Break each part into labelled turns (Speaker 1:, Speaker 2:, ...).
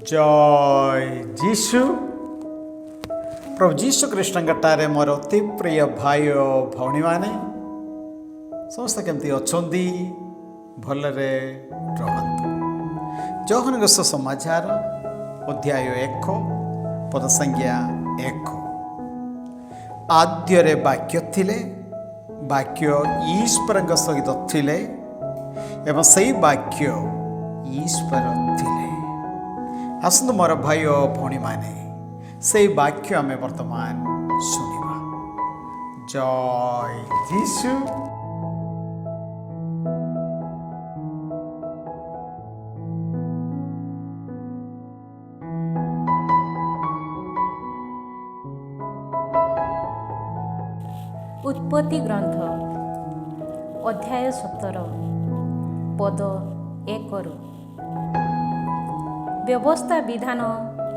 Speaker 1: जय जीशु प्रभु जीशु कृष्णटारे मोर अति प्रिय भाई और भौणी मैंने समस्त केमती अच्छा भलरे रहतु। जौहन समाचार अध्याय 1 पद संज्ञा 1। आद्यरे वाक्य थिले, वाक्य ईश्वर सहित थिले एवं सही वाक्य ईश्वर थिले। आसतु मोर भाई और भौणी माने से वाक्य आम वर्तमान शुणा। जय जीशु।
Speaker 2: उत्पत्ति ग्रंथ अध्याय 17 पद 1 व्यवस्था विधान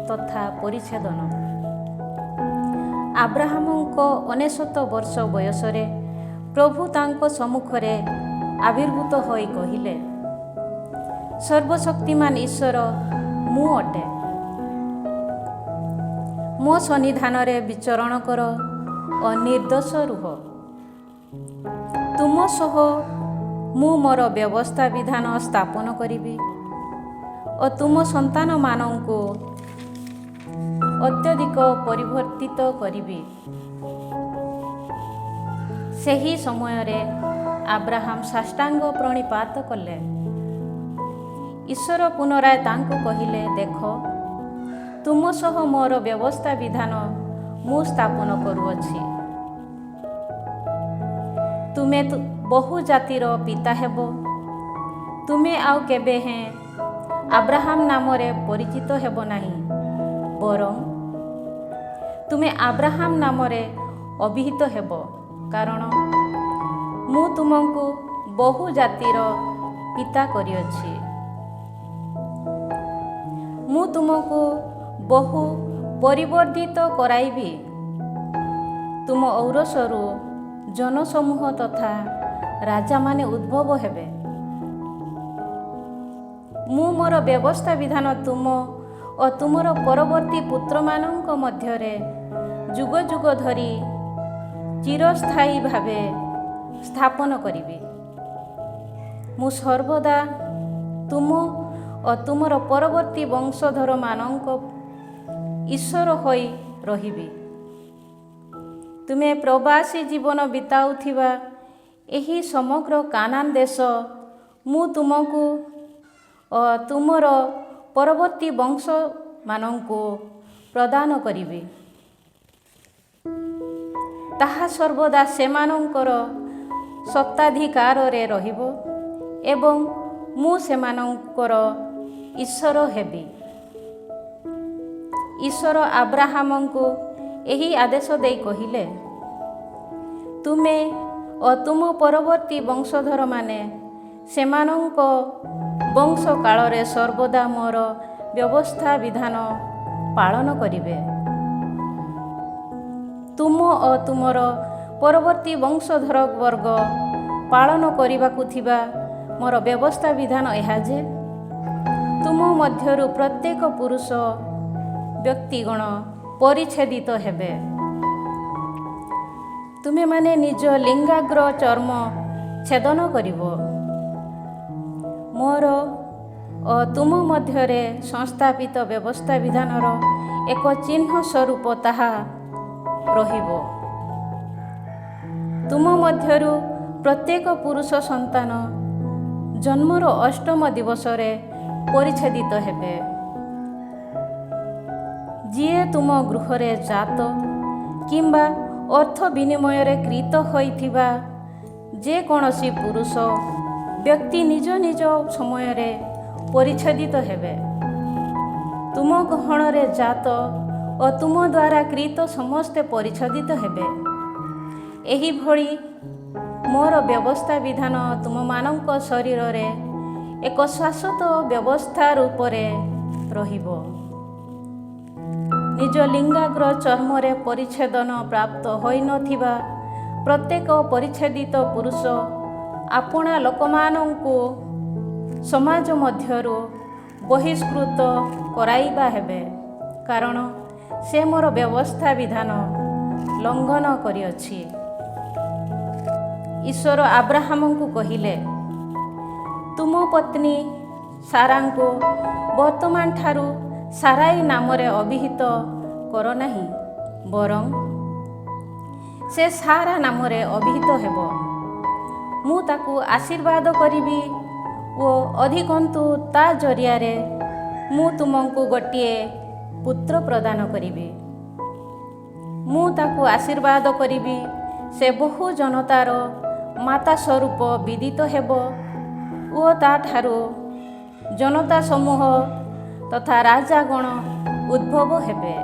Speaker 2: तथा परिच्छेदन। आब्राहामको 99 वर्ष बयसरे प्रभु तांको सम्मुखरे आविर्भूत होई कहिले, सर्वशक्तिमान ईश्वर मु अटे, मो सन्निधानरे विचरण कर अनिर्दोष रुह। तुम सह मु मोर व्यवस्था विधान स्थापन करिबि और तुम संतान मानंकु अत्यधिक परिवर्तित करिबि। सेही समय रे आब्राहाम साष्टांग प्रणिपात कले। ईश्वर पुनराय तांको कहिले, देख तुम सह मोर व्यवस्था विधान मु स्थापन करुअछि। तुमे बहु जातिर पिता हेबो। तुमे आउ केबे हैं आब्राहाम नामरे परिचित हेबो नाही, बरं तुमे आब्राहाम नामरे अभिहित हेबो, कारण मु तुमको बहु जातिर पिता करिअछि। मु तुमको बहु परिवर्धित कराइबि। तुम औरसरु जनसमूह तथा राजा माने उद्भव हेबे। मु मोर व्यवस्था विधान तुम और तुमर परवर्ती पुत्र मानक मध्यरे जुग जुग धरी चिरस्थायी भावे स्थापन करिबि। मु सर्वदा तुम और तुमर परवर्ती वंशधर मानक ईश्वर होई रहिबि। तुमे प्रवासी जीवन बिताउथिबा एही समग्र कानान देश मु तुमको और तुमर परवर्ती वंश मानंको प्रदान करिबि। ताहा सर्वदा सेमानंकर सत्ताधिकार रे रहिबो एवं मु सेमानंकर ईश्वर हेबि। ईश्वर आब्राहामंको एही आदेश देई कहिले, तुमे और तुम परवर्ती वंशधर माने सेमानंको वंश कालरे सर्वदा मोर व्यवस्था विधान पालन करिबे। तुम और तुमर परवर्ती वंशधर वर्ग पालन करिबाकु थिबा मोर व्यवस्था विधान एहा जे, तुम मध्यरु प्रत्येक पुरुष व्यक्तिगण परिच्छेदित हेबे। तुमे माने निज लिंगाग्र चर्म छेदन करिबो। मोर और तुम मध्यरे संस्थापित व्यवस्था विधानर एक चिन्ह स्वरूप ताहा रहिबो। तुम मध्यरु प्रत्येक पुरुष संतान जन्मर 8म दिवसरे परिच्छेदित हेबे। जिए तुम गृहरे जात किंबा अर्थ विनिमय कृत होइथिबा जे कोनोसी पुरुष व्यक्ति निज निज समय रे परिच्छेदित हेबे। तुम गहणरे जात और तुम द्वारा कृत समस्ते परिच्छेदित हेबे। एही भली मोर व्यवस्था विधान तुम मानक शरीर रे एक शाश्वत व्यवस्था रूपरे रहिबो। निज लिंगाग्र चर्मरे परिच्छेदन प्राप्त होई नथिबा प्रत्येक परिच्छेदित पुरुष आपणा लोकमानंकु समाज मध्यरु ବହିଷ୍କୃତ କରାଇବା ହେବେ, କାରଣ ସେ ମୋର ବ୍ୟବସ୍ଥା ବିଧାନ ଲଙ୍ଘନ କରିଅଛି। ଈଶ୍ୱର ଆବ୍ରାହାମଙ୍କୁ କହିଲେ, ତୁମ ପତ୍ନୀ ସାରାଙ୍କୁ ବର୍ତ୍ତମାନ ଠାରୁ ସାରାଇ ନାମରେ ଅଭିହିତ କର ନାହିଁ, ବରଂ ସେ ସାରା ନାମରେ ଅଭିହିତ ହେବ। ମୁଁ ତାକୁ ଆଶୀର୍ବାଦ କରିବି ଓ ଅଧିକନ୍ତୁ ତା ଜରିଆରେ ମୁଁ ତୁମକୁ ଗୋଟିଏ ପୁତ୍ର ପ୍ରଦାନ କରିବି। ମୁଁ ତାକୁ ଆଶୀର୍ବାଦ କରିବି, ସେ ବହୁ ଜନତାର ମାତା ସ୍ୱରୂପ ବିଦିତ ହେବ ଓ ତାଠାରୁ ଜନତା ସମୂହ ତଥା ରାଜାଗଣ ଉଦ୍ଭବ ହେବେ।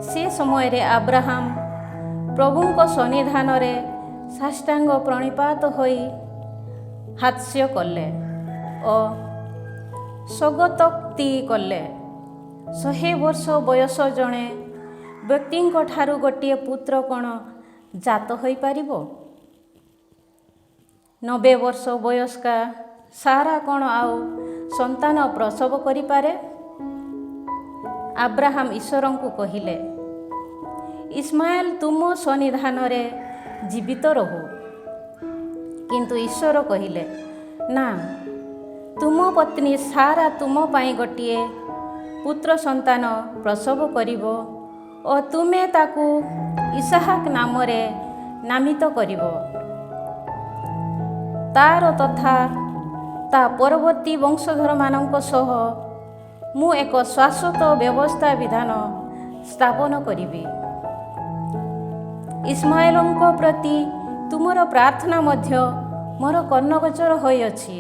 Speaker 2: ସେ ସମୟରେ ଆବ୍ରାହାମ ପ୍ରଭୁଙ୍କ ସନ୍ନିଧାନରେ ସାଷ୍ଟାଙ୍ଗ ପ୍ରଣିପାତ ହୋଇ ହାସ୍ୟ କଲେ ଓ ସ୍ୱଗତୋକ୍ତି କଲେ, 100 ବର୍ଷ ବୟସ ଜଣେ ବ୍ୟକ୍ତିଙ୍କ ଠାରୁ ଗୋଟିଏ ପୁତ୍ର କ'ଣ ଜାତ ହୋଇପାରିବ? 90 ବର୍ଷ ବୟସ୍କା ସାରା କ'ଣ ଆଉ ସନ୍ତାନ ପ୍ରସବ କରିପାରେ? ଆବ୍ରାହାମ ଈଶ୍ୱରଙ୍କୁ କହିଲେ, ଇସମାଏଲ ତୁମ ସନ୍ନିଧାନରେ ଜୀବିତ ରହୁ। କିନ୍ତୁ ଈଶ୍ୱର କହିଲେ, ନା, ତୁମ ପତ୍ନୀ ସାରା ତୁମ ପାଇଁ ଗୋଟିଏ ପୁତ୍ର ସନ୍ତାନ ପ୍ରସବ କରିବ ଓ ତୁମେ ତାକୁ ଇସାହାକ ନାମରେ ନାମିତ କରିବ। ତାର ତଥା ତା ପରବର୍ତ୍ତୀ ବଂଶଧରମାନଙ୍କ ସହ ମୁଁ ଏକ ଶାଶ୍ୱତ ବ୍ୟବସ୍ଥା ବିଧାନ ସ୍ଥାପନ କରିବି। ଇସମାଏଲଙ୍କ ପ୍ରତି ତୁମର ପ୍ରାର୍ଥନା ମଧ୍ୟ ମୋର କର୍ଣ୍ଣଗୋଚର ହୋଇଅଛି।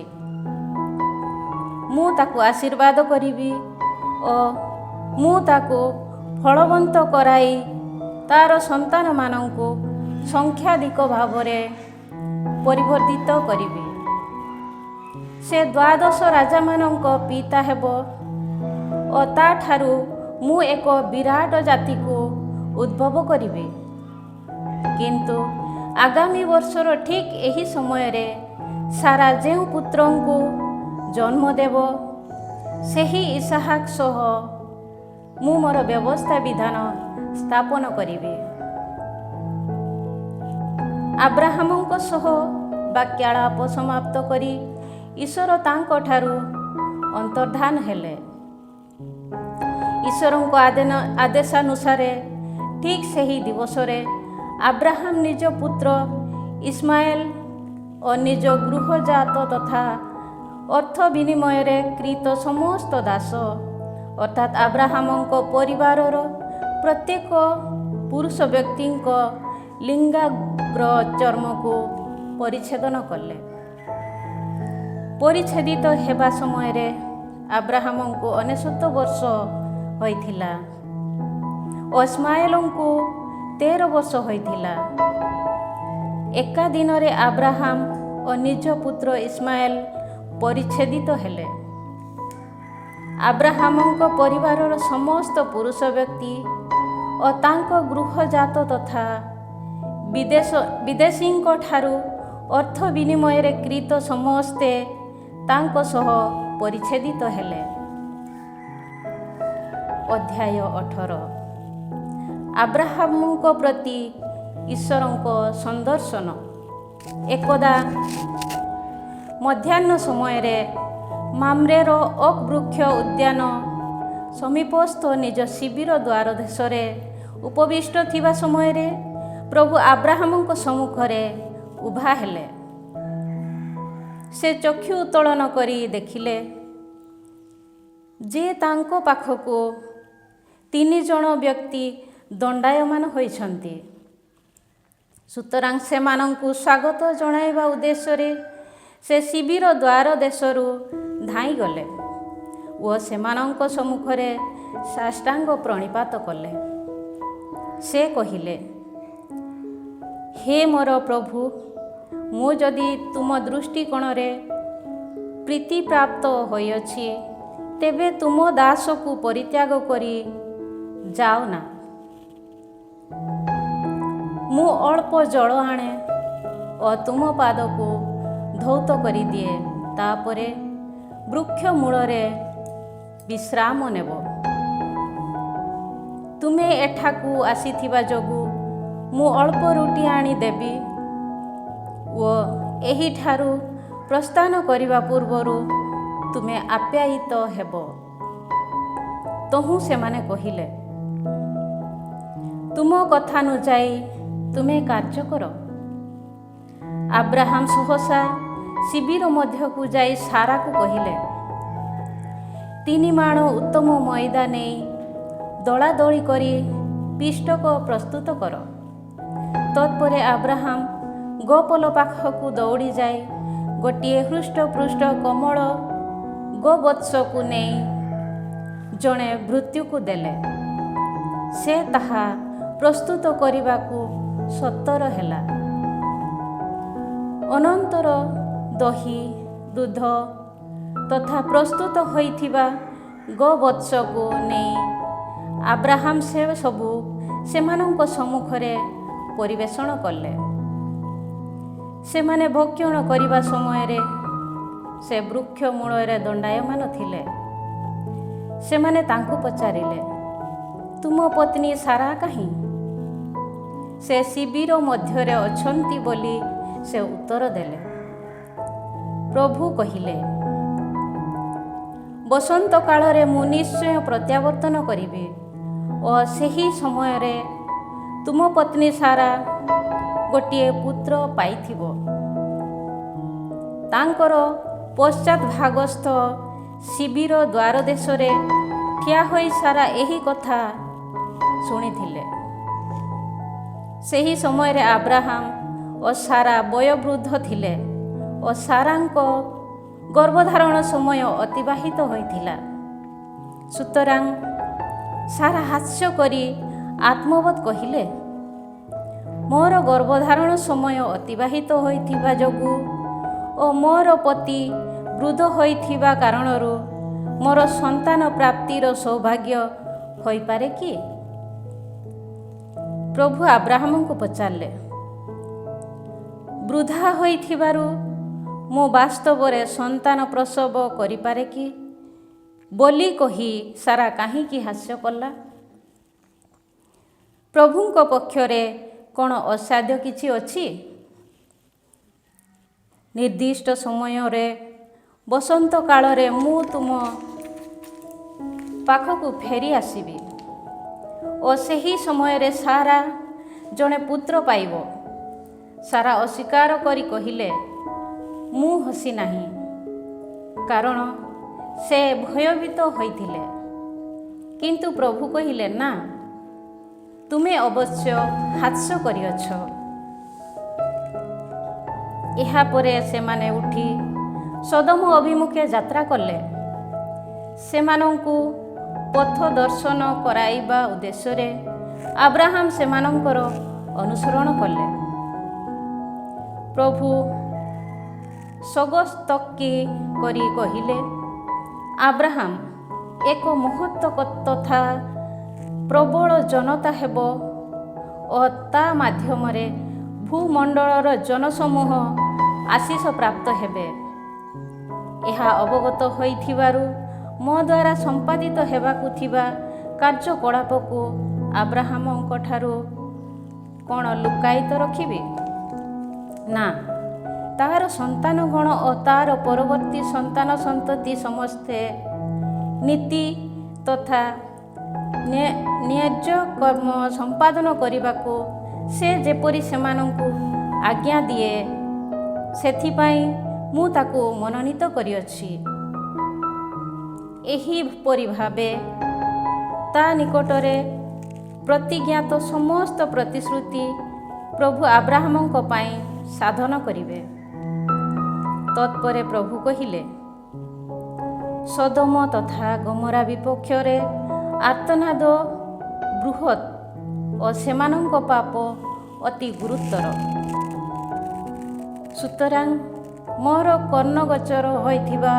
Speaker 2: ମୁଁ ତାକୁ ଆଶୀର୍ବାଦ କରିବି ଓ ମୁଁ ତାକୁ ଫଳବନ୍ତ କରାଇ ତାର ସନ୍ତାନମାନଙ୍କୁ ସଂଖ୍ୟାଧିକ ଭାବରେ ପରିବର୍ଦ୍ଧିତ କରିବି। ସେ 12 ରାଜାମାନଙ୍କ ପିତା ହେବ ଓ ତାଠାରୁ ମୁଁ ଏକ ବିରାଟ ଜାତିକୁ ଉଦ୍ଭବ କରିବି। କିନ୍ତୁ ଆଗାମୀ ବର୍ଷର ଠିକ୍ ଏହି ସମୟରେ ସାରା ଯେଉଁ ପୁତ୍ରଙ୍କୁ ଜନ୍ମ ଦେବ, ସେହି ଇସାହାକ ସହ ମୁଁ ମୋର ବ୍ୟବସ୍ଥା ବିଧାନ ସ୍ଥାପନ କରିବି। ଆବ୍ରାହାମଙ୍କ ସହ ବାକ୍ୟାଳାପ ସମାପ୍ତ କରି ଈଶ୍ୱର ତାଙ୍କଠାରୁ ଅନ୍ତର୍ଦ୍ଧାନ ହେଲେ। ଈଶ୍ୱରଙ୍କ ଆଦେଶାନୁସାରେ ଠିକ୍ ସେହି ଦିବସରେ ଆବ୍ରାହାମ ନିଜ ପୁତ୍ର ଇସମାଏଲ ଓ ନିଜ ଗୃହଜାତ ତଥା ଅର୍ଥ ବିନିମୟରେ କ୍ରୀତ ସମସ୍ତ ଦାସ ଅର୍ଥାତ୍ ଆବ୍ରାହାମଙ୍କ ପରିବାରର ପ୍ରତ୍ୟେକ ପୁରୁଷ ବ୍ୟକ୍ତିଙ୍କ ଲିଙ୍ଗାଗ୍ର ଚର୍ମକୁ ପରିଚ୍ଛେଦନ କଲେ। ପରିଚ୍ଛେଦିତ ହେବା ସମୟରେ ଆବ୍ରାହାମଙ୍କୁ 99 ବର୍ଷ ହୋଇଥିଲା ଓ ଇସମାଏଲଙ୍କୁ 13 ବର୍ଷ ହୋଇଥିଲା। ଏକା ଦିନରେ ଆବ୍ରାହାମ ଓ ନିଜ ପୁତ୍ର ଇସମାଏଲ ପରିଚ୍ଛେଦିତ ହେଲେ। ଆବ୍ରାହାମଙ୍କ ପରିବାରର ସମସ୍ତ ପୁରୁଷ ବ୍ୟକ୍ତି ଓ ତାଙ୍କ ଗୃହଜାତ ତଥା ବିଦେଶୀଙ୍କ ଠାରୁ ଅର୍ଥ ବିନିମୟରେ କ୍ରୀତ ସମସ୍ତେ ତାଙ୍କ ସହ ପରିଚ୍ଛେଦିତ ହେଲେ। ଅଧ୍ୟାୟ 18। ଆବ୍ରାହାମଙ୍କ ପ୍ରତି ଈଶ୍ୱରଙ୍କ ସନ୍ଦର୍ଶନ। ଏକଦା ମଧ୍ୟାହ୍ନ ସମୟରେ ମାମ୍ରେର ଓକ୍ ବୃକ୍ଷ ଉଦ୍ୟାନ ସମୀପସ୍ଥ ନିଜ ଶିବିର ଦ୍ୱାର ଦେଶରେ ଉପବିଷ୍ଟ ଥିବା ସମୟରେ ପ୍ରଭୁ ଆବ୍ରାହାମଙ୍କ ସମ୍ମୁଖରେ ଉଭା ହେଲେ। ସେ ଚକ୍ଷୁ ଉତ୍ତୋଳନ କରି ଦେଖିଲେ ଯେ ତାଙ୍କ ପାଖକୁ 3 ଜଣ ବ୍ୟକ୍ତି ଦଣ୍ଡାୟମାନ ହୋଇଛନ୍ତି। ସୁତରାଂ ସେମାନଙ୍କୁ ସ୍ୱାଗତ ଜଣାଇବା ଉଦ୍ଦେଶ୍ୟରେ ସେ ଶିବିର ଦ୍ୱାର ଦେଶରୁ ଧାଇଁଗଲେ ଓ ସେମାନଙ୍କ ସମ୍ମୁଖରେ ସାଷ୍ଟାଙ୍ଗ ପ୍ରଣିପାତ କଲେ। ସେ କହିଲେ, ହେ ମୋର ପ୍ରଭୁ, ମୁଁ ଯଦି ତୁମ ଦୃଷ୍ଟିକୋଣରେ ପ୍ରୀତିପ୍ରାପ୍ତ ହୋଇଅଛି, ତେବେ ତୁମ ଦାସକୁ ପରିତ୍ୟାଗ କରି ଯାଅ ନା। ମୁଁ ଅଳ୍ପ ଜଳ ଆଣେ ଓ ତୁମ ପାଦକୁ ଧୌତ କରିଦିଏ। ତାପରେ ବୃକ୍ଷ ମୂଳରେ ବିଶ୍ରାମ ନେବ। ତୁମେ ଏଠାକୁ ଆସିଥିବା ଯୋଗୁଁ ମୁଁ ଅଳ୍ପ ରୁଟି ଆଣି ଦେବି ଓ ଏହିଠାରୁ ପ୍ରସ୍ଥାନ କରିବା ପୂର୍ବରୁ ତୁମେ ଆପ୍ୟାୟିତ ହେବ। ତହୁଁ ସେମାନେ କହିଲେ, ତୁମ କଥାନୁଯାୟୀ ତୁମେ କାର୍ଯ୍ୟ କର। ଆବ୍ରାହାମ ସହସା ଶିବିର ମଧ୍ୟକୁ ଯାଇ ସାରାକୁ କହିଲେ, 3 ମାଣ ଉତ୍ତମ ମଇଦା ନେଇ ଦଳାଦଳି କରି ପିଷ୍ଟକ ପ୍ରସ୍ତୁତ କର। ତତ୍ପରେ ଆବ୍ରାହାମ ଗୋପୋଲ ପାଖକୁ ଦୌଡ଼ି ଯାଇ ଗୋଟିଏ ହୃଷ୍ଟପୃଷ୍ଟ କୋମଳ ଗୋବତ୍ସକୁ ନେଇ ଜଣେ ଭୃତ୍ୟୁକୁ ଦେଲେ। ସେ ତାହା ପ୍ରସ୍ତୁତ କରିବାକୁ ସତର ହେଲା। ଅନନ୍ତର ଦହି, ଦୁଧ ତଥା ପ୍ରସ୍ତୁତ ହୋଇଥିବା ଗୋବତ୍ସକୁ ନେଇ ଆବ୍ରାହାମ ସେ ସବୁ ସେମାନଙ୍କ ସମ୍ମୁଖରେ ପରିବେଷଣ କଲେ। ସେମାନେ ଭକ୍ଷଣ କରିବା ସମୟରେ ସେ ବୃକ୍ଷ ମୂଳରେ ଦଣ୍ଡାୟମାନ ଥିଲେ। ସେମାନେ ତାଙ୍କୁ ପଚାରିଲେ, ତୁମ ପତ୍ନୀ ସାରା କାହିଁ? ସେ ଶିବିର ମଧ୍ୟରେ ଅଛନ୍ତି ବୋଲି ସେ ଉତ୍ତର ଦେଲେ। ପ୍ରଭୁ କହିଲେ, ବସନ୍ତ କାଳରେ ମୁଁ ନିଶ୍ଚୟ ପ୍ରତ୍ୟାବର୍ତ୍ତନ କରିବି ଓ ସେହି ସମୟରେ ତୁମ ପତ୍ନୀ ସାରା ଗୋଟିଏ ପୁତ୍ର ପାଇଥିବ। ତାଙ୍କର ପଶ୍ଚାତଭାଗସ୍ଥ ଶିବିର ଦ୍ୱାର ଦେଶରେ ଠିଆ ହୋଇ ସାରା ଏହି କଥା ଶୁଣିଥିଲେ। ସେହି ସମୟରେ ଆବ୍ରାହାମ ଓ ସାରା ବୟୋବୃଦ୍ଧ ଥିଲେ ଓ ସାରାଙ୍କ ଗର୍ଭଧାରଣ ସମୟ ଅତିବାହିତ ହୋଇଥିଲା। ସୁତରାଂ ସାରା ହାସ୍ୟ କରି ଆତ୍ମବତ୍ କହିଲେ, ମୋର ଗର୍ଭଧାରଣ ସମୟ ଅତିବାହିତ ହୋଇଥିବା ଯୋଗୁଁ ଓ ମୋର ପତି ବୃଦ୍ଧ ହୋଇଥିବା କାରଣରୁ ମୋର ସନ୍ତାନ ପ୍ରାପ୍ତିର ସୌଭାଗ୍ୟ ହୋଇପାରେ କି? ପ୍ରଭୁ ଆବ୍ରାହାମଙ୍କୁ ପଚାରିଲେ, ବୃଦ୍ଧା ହୋଇଥିବାରୁ ମୁଁ ବାସ୍ତବରେ ସନ୍ତାନ ପ୍ରସବ କରିପାରେ କି ବୋଲି କହି ସାରା କାହିଁକି ହାସ୍ୟ କଲା? ପ୍ରଭୁଙ୍କ ପକ୍ଷରେ କ'ଣ ଅସାଧ୍ୟ କିଛି ଅଛି? ନିର୍ଦ୍ଦିଷ୍ଟ ସମୟରେ ବସନ୍ତ କାଳରେ ମୁଁ ତୁମ ପାଖକୁ ଫେରି ଆସିବି ଓ ସେହି ସମୟରେ ସାରା ଜଣେ ପୁତ୍ର ପାଇବ। ସାରା ଅସ୍ୱୀକାର କରି କହିଲେ, ମୁଁ ହସି ନାହିଁ, କାରଣ ସେ ଭୟଭୀତ ହୋଇଥିଲେ। କିନ୍ତୁ ପ୍ରଭୁ କହିଲେ, ନା, ତୁମେ ଅବଶ୍ୟ ହାସ୍ୟ କରିଅଛ। ଏହାପରେ ସେମାନେ ଉଠି ସୋଦୋମ ଅଭିମୁଖେ ଯାତ୍ରା କଲେ। ସେମାନଙ୍କୁ ପଥ ଦର୍ଶନ କରାଇବା ଉଦ୍ଦେଶ୍ୟରେ ଆବ୍ରାହାମ ସେମାନଙ୍କର ଅନୁସରଣ କଲେ। ପ୍ରଭୁ ସଗସ୍ତକି କରି କହିଲେ, ଆବ୍ରାହାମ, ଏକ ମହତ୍ ତଥା ପ୍ରବଳ ଜନତା ହେବ ଓ ତା ମାଧ୍ୟମରେ ଭୂମଣ୍ଡଳର ଜନସମୂହ ଆଶୀଷ ପ୍ରାପ୍ତ ହେବେ। ଏହା ଅବଗତ ହୋଇଥିବାରୁ ମୋ ଦ୍ୱାରା ସମ୍ପାଦିତ ହେବାକୁ ଥିବା କାର୍ଯ୍ୟକଳାପକୁ ଆବ୍ରାହାମଙ୍କ ଠାରୁ କ'ଣ ଲୁକାୟିତ ରଖିବି? ନା, ତାହାର ସନ୍ତାନଗଣ ଓ ତାର ପରବର୍ତ୍ତୀ ସନ୍ତାନ ସନ୍ତତି ସମସ୍ତେ ନୀତି ତଥା ନ୍ୟାଯ୍ୟ କର୍ମ ସମ୍ପାଦନ କରିବାକୁ ସେ ଯେପରି ସେମାନଙ୍କୁ ଆଜ୍ଞା ଦିଏ, ସେଥିପାଇଁ ମୁଁ ତାକୁ ମନୋନୀତ କରିଅଛି। ଏହିପରି ଭାବେ ତା ନିକଟରେ ପ୍ରତିଜ୍ଞାତ ସମସ୍ତ ପ୍ରତିଶ୍ରୁତି ପ୍ରଭୁ ଆବ୍ରାହାମଙ୍କ ପାଇଁ ସାଧନ କରିବେ। ତତ୍ପରେ ପ୍ରଭୁ କହିଲେ, ସୋଦୋମ ତଥା ଗମୋରା ବିପକ୍ଷରେ ଆର୍ତ୍ତନାଦ ବୃହତ୍ ଓ ସେମାନଙ୍କ ପାପ ଅତି ଗୁରୁତର। ସୁତରାଂ ମୋର କର୍ଣ୍ଣଗୋଚର ହୋଇଥିବା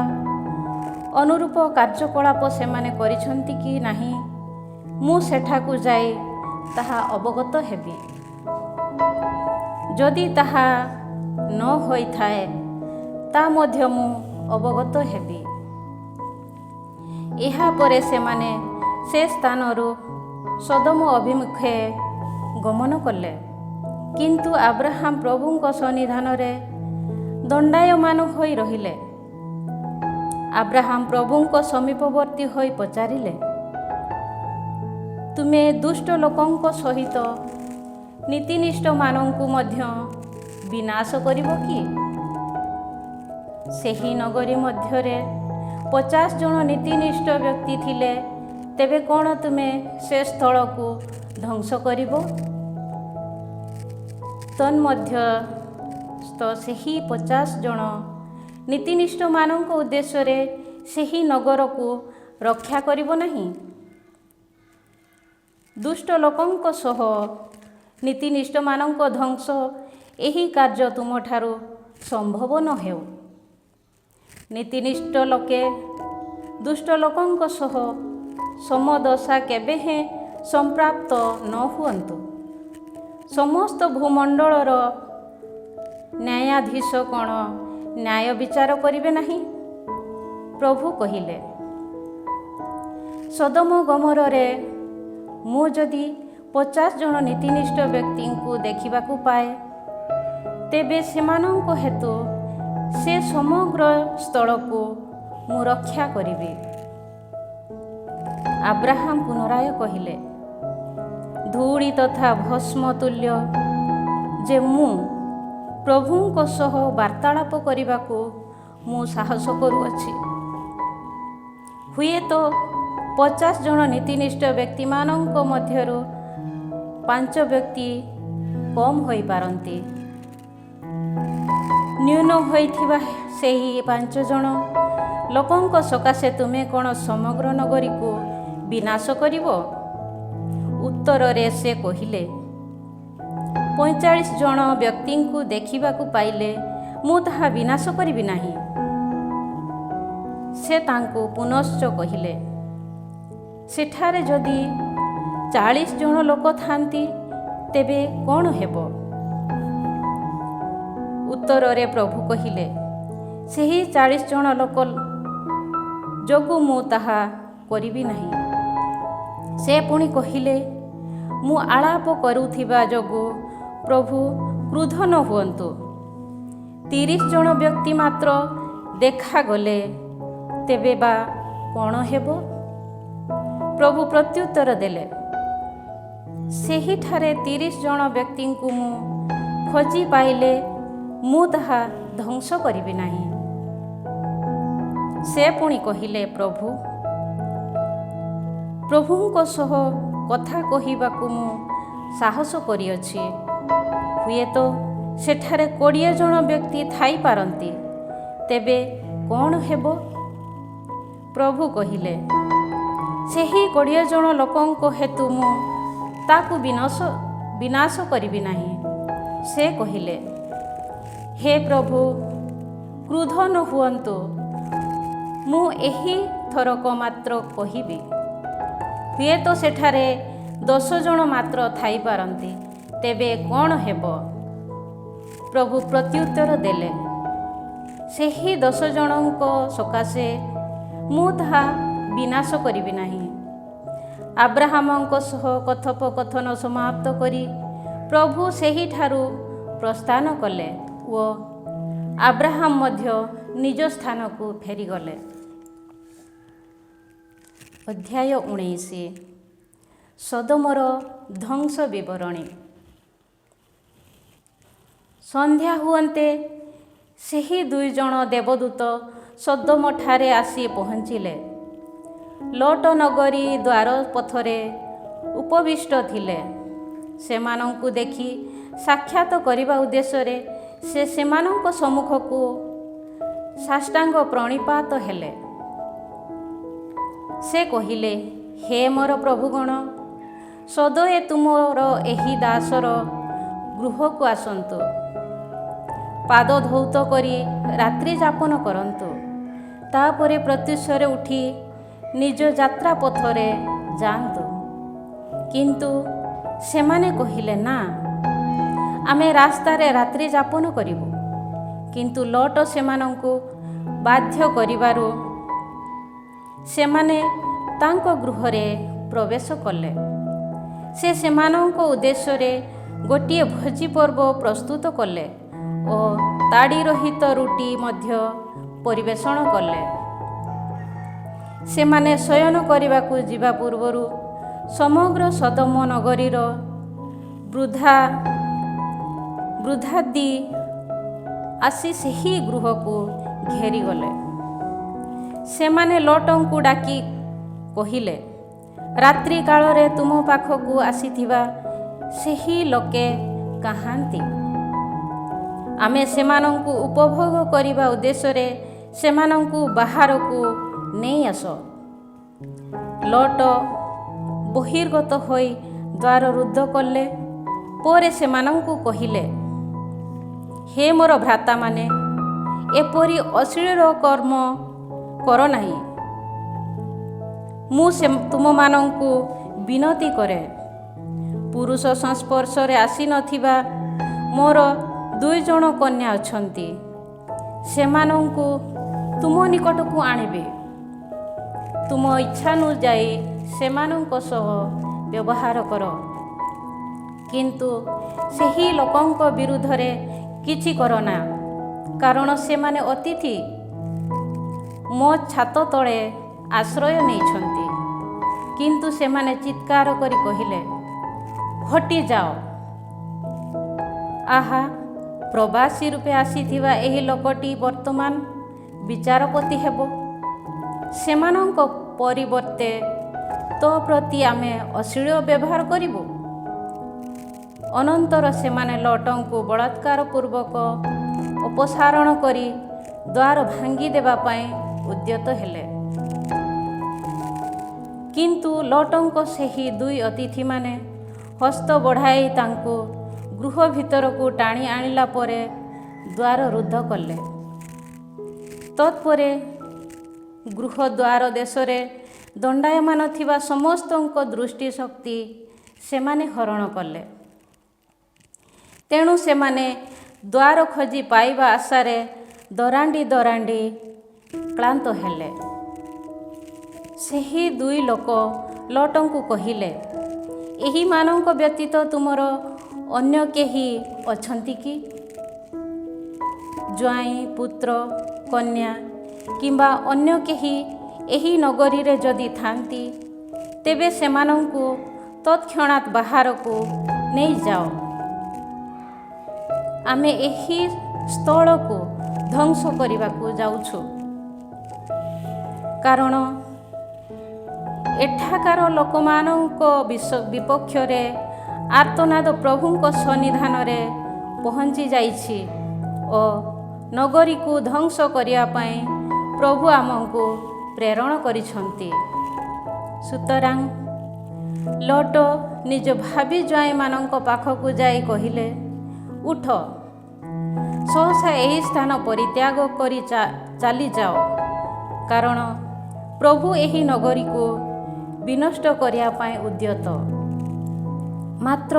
Speaker 2: ଅନୁରୂପ କାର୍ଯ୍ୟକଳାପ ସେମାନେ କରିଛନ୍ତି କି ନାହିଁ, ମୁଁ ସେଠାକୁ ଯାଇ ତାହା ଅବଗତ ହେବି। ଯଦି ତାହା ନ ହୋଇଥାଏ, ତା ମଧ୍ୟ ମୁଁ ଅବଗତ ହେବି। ଏହାପରେ ସେମାନେ ସେ ସ୍ଥାନରୁ ସୋଦୋମ ଅଭିମୁଖେ ଗମନ କଲେ। କିନ୍ତୁ ଆବ୍ରାହାମ ପ୍ରଭୁଙ୍କ ସନ୍ନିଧାନରେ ଦଣ୍ଡାୟମାନ ହୋଇ ରହିଲେ। ଆବ୍ରାହାମ ପ୍ରଭୁଙ୍କ ସମୀପବର୍ତ୍ତୀ ହୋଇ ପଚାରିଲେ, ତୁମେ ଦୁଷ୍ଟ ଲୋକଙ୍କ ସହିତ ନୀତିନିଷ୍ଠମାନଙ୍କୁ ମଧ୍ୟ ବିନାଶ କରିବ କି? ସେହି ନଗରୀ ମଧ୍ୟରେ 50 ଜଣ ନୀତିନିଷ୍ଠ ବ୍ୟକ୍ତି ଥିଲେ, ତେବେ କ'ଣ ତୁମେ ସେ ସ୍ଥଳକୁ ଧ୍ୱଂସ କରିବ? ତନ୍ମଧ୍ୟସ୍ଥ ସେହି 50 ଜଣ ନୀତିନିଷ୍ଠମାନଙ୍କ ଉଦ୍ଦେଶ୍ୟରେ ସେହି ନଗରକୁ ରକ୍ଷା କରିବ ନାହିଁ? ଦୁଷ୍ଟ ଲୋକଙ୍କ ସହ ନୀତିନିଷ୍ଠମାନଙ୍କ ଧ୍ୱଂସ ଏହି କାର୍ଯ୍ୟ ତୁମଠାରୁ ସମ୍ଭବ ନ ହେଉ। ନୀତିନିଷ୍ଠ ଲୋକେ ଦୁଷ୍ଟ ଲୋକଙ୍କ ସହ ସମଦଶା କେବେ ହେଁ ସମ୍ପ୍ରାପ୍ତ ନ ହୁଅନ୍ତୁ। ସମସ୍ତ ଭୂମଣ୍ଡଳର ନ୍ୟାୟାଧୀଶ କ'ଣ ନ୍ୟାୟ ବିଚାର କରିବେ ନାହିଁ? ପ୍ରଭୁ କହିଲେ, ସୋଦୋମ ଗମୋରରେ ମୁଁ ଯଦି 50 ଜଣ ନୀତିନିଷ୍ଠ ବ୍ୟକ୍ତିଙ୍କୁ ଦେଖିବାକୁ ପାଏ, ତେବେ ସେମାନଙ୍କ ହେତୁ ସେ ସମଗ୍ର ସ୍ଥଳକୁ ମୁଁ ରକ୍ଷା କରିବି। ଆବ୍ରାହାମ ପୁନରାୟ କହିଲେ, ଧୂଳି ତଥା ଭସ୍ମ ତୁଲ୍ୟ ଯେ ମୁଁ ପ୍ରଭୁଙ୍କ ସହ ବାର୍ତ୍ତାଳାପ କରିବାକୁ ମୁଁ ସାହସ କରୁଅଛି। ହୁଏତ 50 ଜଣ ନୀତିନିଷ୍ଠ ବ୍ୟକ୍ତିମାନଙ୍କ ମଧ୍ୟରୁ 5 ବ୍ୟକ୍ତି କମ୍ ହୋଇପାରନ୍ତି। ନ୍ୟୁନ ହୋଇଥିବା ସେହି 5 ଜଣ ଲୋକଙ୍କ ସକାଶେ ତୁମେ କ'ଣ ସମଗ୍ର ନଗରୀକୁ ବିନାଶ କରିବ? ଉତ୍ତରରେ ସେ କହିଲେ, 45 ଜଣ ବ୍ୟକ୍ତିଙ୍କୁ ଦେଖିବାକୁ ପାଇଲେ ମୁଁ ତାହା ବିନାଶ କରିବି ନାହିଁ। ସେ ତାଙ୍କୁ ପୁନଶ୍ଚ କହିଲେ, ସେଠାରେ ଯଦି 40 ଜଣ ଲୋକ ଥାନ୍ତି, ତେବେ କ'ଣ ହେବ? ଉତ୍ତରରେ ପ୍ରଭୁ କହିଲେ, ସେହି 40 ଜଣ ଲୋକ ଯୋଗୁଁ ମୁଁ ତାହା କରିବି ନାହିଁ। ସେ ପୁଣି କହିଲେ, ମୁଁ ଆଳାପ କରୁଥିବା ଯୋଗୁଁ ପ୍ରଭୁ କ୍ରୁଦ୍ଧ ନ ହୁଅନ୍ତୁ। 30 ଜଣ ବ୍ୟକ୍ତି ମାତ୍ର ଦେଖାଗଲେ ତେବେ ବା କ'ଣ ହେବ? ପ୍ରଭୁ ପ୍ରତ୍ୟୁତ୍ତର ଦେଲେ, ସେହିଠାରେ 30 ଜଣ ବ୍ୟକ୍ତିଙ୍କୁ ମୁଁ ଖୋଜି ପାଇଲେ ମୁଁ ତାହା ଧ୍ୱଂସ କରିବି ନାହିଁ। ସେ ପୁଣି କହିଲେ, ପ୍ରଭୁଙ୍କ ସହ କଥା କହିବାକୁ ମୁଁ ସାହସ କରିଅଛି। ହୁଏତ ସେଠାରେ 20 ଜଣ ବ୍ୟକ୍ତି ଥାଇପାରନ୍ତି, ତେବେ କ'ଣ ହେବ? ପ୍ରଭୁ କହିଲେ, ସେହି 20 ଜଣ ଲୋକଙ୍କ ହେତୁ ମୁଁ ତାକୁ ବିନାଶ କରିବି ନାହିଁ। ସେ କହିଲେ, ହେ ପ୍ରଭୁ, କ୍ରୁଦ୍ଧ ନ ହୁଅନ୍ତୁ। ମୁଁ ଏହି ଥରକ ମାତ୍ର କହିବି, ହୁଏତ ସେଠାରେ 10 ଜଣ ମାତ୍ର ଥାଇପାରନ୍ତି, ତେବେ କ'ଣ ହେବ? ପ୍ରଭୁ ପ୍ରତ୍ୟୁତ୍ତର ଦେଲେ, ସେହି 10 ଜଣଙ୍କ ସକାଶେ ମୁଁ ତାହା ବିନାଶ କରିବି ନାହିଁ। ଆବ୍ରାହାମଙ୍କ ସହ କଥୋପକଥନ ସମାପ୍ତ କରି ପ୍ରଭୁ ସେହିଠାରୁ ପ୍ରସ୍ଥାନ କଲେ ଓ ଆବ୍ରାହାମ ମଧ୍ୟ ନିଜ ସ୍ଥାନକୁ ଫେରିଗଲେ। ଅଧ୍ୟାୟ 19 ସୋଦୋମର ଧ୍ୱଂସ ବିବରଣୀ। ସନ୍ଧ୍ୟା ହୁଅନ୍ତେ ସେହି 2 ଜଣ ଦେବଦୂତ ସୋଦୋମଠାରେ ଆସି ପହଞ୍ଚିଲେ। ଲୋଟ ନଗରୀ ଦ୍ୱାର ପଥରେ ଉପବିଷ୍ଟ ଥିଲେ। ସେମାନଙ୍କୁ ଦେଖି ସାକ୍ଷାତ କରିବା ଉଦ୍ଦେଶ୍ୟରେ ସେ ସେମାନଙ୍କ ସମ୍ମୁଖକୁ ସାଷ୍ଟାଙ୍ଗ ପ୍ରଣିପାତ ହେଲେ। ସେ କହିଲେ, ହେ ମୋର ପ୍ରଭୁଗଣ, ସଦୟ ତୁମର ଏହି ଦାସର ଗୃହକୁ ଆସନ୍ତୁ। ପାଦ ଧୌତ କରି ରାତ୍ରି ଯାପନ କରନ୍ତୁ। ତାପରେ ପ୍ରତ୍ୟୁଷରେ ଉଠି ନିଜ ଯାତ୍ରା ପଥରେ ଯାଆନ୍ତୁ। କିନ୍ତୁ ସେମାନେ କହିଲେ, ନା, ଆମେ ରାସ୍ତାରେ ରାତ୍ରି ଯାପନ କରିବୁ। କିନ୍ତୁ ଲୋଟ ସେମାନଙ୍କୁ ବାଧ୍ୟ କରିବାରୁ ସେମାନେ ତାଙ୍କ ଗୃହରେ ପ୍ରବେଶ କଲେ। ସେ ସେମାନଙ୍କ ଉଦ୍ଦେଶ୍ୟରେ ଗୋଟିଏ ଭୋଜି ପର୍ବ ପ୍ରସ୍ତୁତ କଲେ ଓ ତାଡ଼ି ରହିତ ରୁଟି ମଧ୍ୟ ପରିବେଷଣ କଲେ। ସେମାନେ ଶୟନ କରିବାକୁ ଯିବା ପୂର୍ବରୁ ସମଗ୍ର ସଦୋମ ନଗରୀର ବୃଦ୍ଧାଦି ଆସି ସେହି ଗୃହକୁ ଘେରିଗଲେ। ସେମାନେ ଲଟଙ୍କୁ ଡାକି କହିଲେ, ରାତ୍ରି କାଳରେ ତୁମ ପାଖକୁ ଆସିଥିବା ସେହି ଲୋକେ କାହାନ୍ତି? ଆମେ ସେମାନଙ୍କୁ ଉପଭୋଗ କରିବା ଉଦ୍ଦେଶ୍ୟରେ ସେମାନଙ୍କୁ ବାହାରକୁ ନେଇ ଆସ। ଲଟ ବହିର୍ଗତ ହୋଇ ଦ୍ୱାର ରୁଦ୍ଧ କଲେ। ପରେ ସେମାନଙ୍କୁ କହିଲେ, ହେ ମୋର ଭ୍ରାତାମାନେ, ଏପରି ଅଶ୍ଳୀଳ କର୍ମ କର ନାହିଁ। ମୁଁ ତୁମମାନଙ୍କୁ ବିନତି କରେ, ପୁରୁଷ ସଂସ୍ପର୍ଶରେ ଆସିନଥିବା ମୋର 2 ଜଣ କନ୍ୟା ଅଛନ୍ତି, ସେମାନଙ୍କୁ ତୁମ ନିକଟକୁ ଆଣିବେ। ତୁମ ଇଚ୍ଛାନୁଯାୟୀ ସେମାନଙ୍କ ସହ ବ୍ୟବହାର କର, କିନ୍ତୁ ସେହି ଲୋକଙ୍କ ବିରୁଦ୍ଧରେ କିଛି କର ନା, କାରଣ ସେମାନେ ଅତିଥି ମୋ ଛାତ ତଳେ ଆଶ୍ରୟ ନେଇଛନ୍ତି। କିନ୍ତୁ ସେମାନେ ଚିତ୍କାର କରି କହିଲେ, ହଟିଯାଅ। ଆହା, ପ୍ରବାସୀ ରୂପେ ଆସିଥିବା ଏହି ଲୋକଟି ବର୍ତ୍ତମାନ ବିଚାରପତି ହେବ। ସେମାନଙ୍କ ପରିବର୍ତ୍ତେ ତୋ ପ୍ରତି ଆମେ ଅଶ୍ଳୀଳ ବ୍ୟବହାର କରିବୁ। ଅନନ୍ତର ସେମାନେ ଲଟଙ୍କୁ ବଳାତ୍କାର ପୂର୍ବକ ଅପସାରଣ କରି ଦ୍ୱାର ଭାଙ୍ଗି ଦେବା ପାଇଁ ଉଦ୍ୟତ ହେଲେ। କିନ୍ତୁ ଲଟଙ୍କ ସେହି 2 ଅତିଥିମାନେ ହସ୍ତ ବଢ଼ାଇ ତାଙ୍କୁ ଗୃହ ଭିତରକୁ ଟାଣି ଆଣିଲା ପରେ ଦ୍ୱାର ରୁଦ୍ଧ କଲେ। ତତ୍ପରେ ଗୃହ ଦ୍ୱାର ଦେଶରେ ଦଣ୍ଡାୟମାନ ଥିବା ସମସ୍ତଙ୍କ ଦୃଷ୍ଟି ଶକ୍ତି ସେମାନେ ହରଣ କଲେ। ତେଣୁ ସେମାନେ ଦ୍ୱାର ଖୋଜି ପାଇବା ଆଶାରେ ଦରାଣ୍ଡି କ୍ଳାନ୍ତ ହେଲେ। ସେହି 2 ଲୋକ ଲଟଙ୍କୁ କହିଲେ, ଏହିମାନଙ୍କ ବ୍ୟତୀତ ତୁମର ଅନ୍ୟ କେହି ଅଛନ୍ତି କି? ଜ୍ୱାଇଁ, ପୁତ୍ର, କନ୍ୟା କିମ୍ବା ଅନ୍ୟ କେହି ଏହି ନଗରୀରେ ଯଦି ଥାନ୍ତି, ତେବେ ସେମାନଙ୍କୁ ତତ୍କ୍ଷଣାତ୍ ବାହାରକୁ ନେଇଯାଅ। ଆମେ ଏହି ସ୍ଥଳକୁ ଧ୍ୱଂସ କରିବାକୁ ଯାଉଛୁ, କାରଣ ଏଠାକାର ଲୋକମାନଙ୍କ ବିପକ୍ଷରେ ଆର୍ତ୍ତନାଦ ପ୍ରଭୁଙ୍କ ସନ୍ନିଧାନରେ ପହଞ୍ଚି ଯାଇଛି ଓ ନଗରୀକୁ ଧ୍ୱଂସ କରିବା ପାଇଁ ପ୍ରଭୁ ଆମକୁ ପ୍ରେରଣ କରିଛନ୍ତି। ସୁତରାଂ ଲଟ ନିଜ ଭାବୀ ଜ୍ୱାଇଁମାନଙ୍କ ପାଖକୁ ଯାଇ କହିଲେ, ଉଠ, ସହସା ଏହି ସ୍ଥାନ ପରିତ୍ୟାଗ କରି ଚାଲିଯାଅ, କାରଣ ପ୍ରଭୁ ଏହି ନଗରୀକୁ ବିନଷ୍ଟ କରିବା ପାଇଁ ଉଦ୍ୟତ। ମାତ୍ର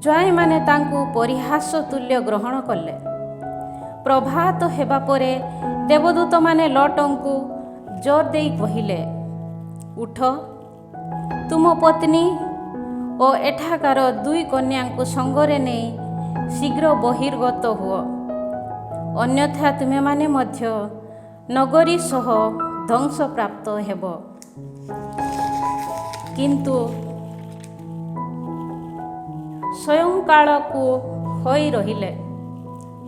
Speaker 2: ଜ୍ୱାଇଁମାନେ ତାଙ୍କୁ ପରିହାସ ତୁଲ୍ୟ ଗ୍ରହଣ କଲେ। ପ୍ରଭାତ ହେବା ପରେ ଦେବଦୂତମାନେ ଲଟଙ୍କୁ ଜୋର ଦେଇ କହିଲେ, ଉଠ, ତୁମ ପତ୍ନୀ ଓ ଏଠାକାର 2 କନ୍ୟାଙ୍କୁ ସଙ୍ଗରେ ନେଇ ଶୀଘ୍ର ବହିର୍ଗତ ହୁଅ, ଅନ୍ୟଥା ତୁମେମାନେ ମଧ୍ୟ ନଗରୀ ସହ ଧ୍ୱଂସ ପ୍ରାପ୍ତ ହେବ। କିନ୍ତୁ ସ୍ୱୟଂକାଳକୁ ହୋଇ ରହିଲେ।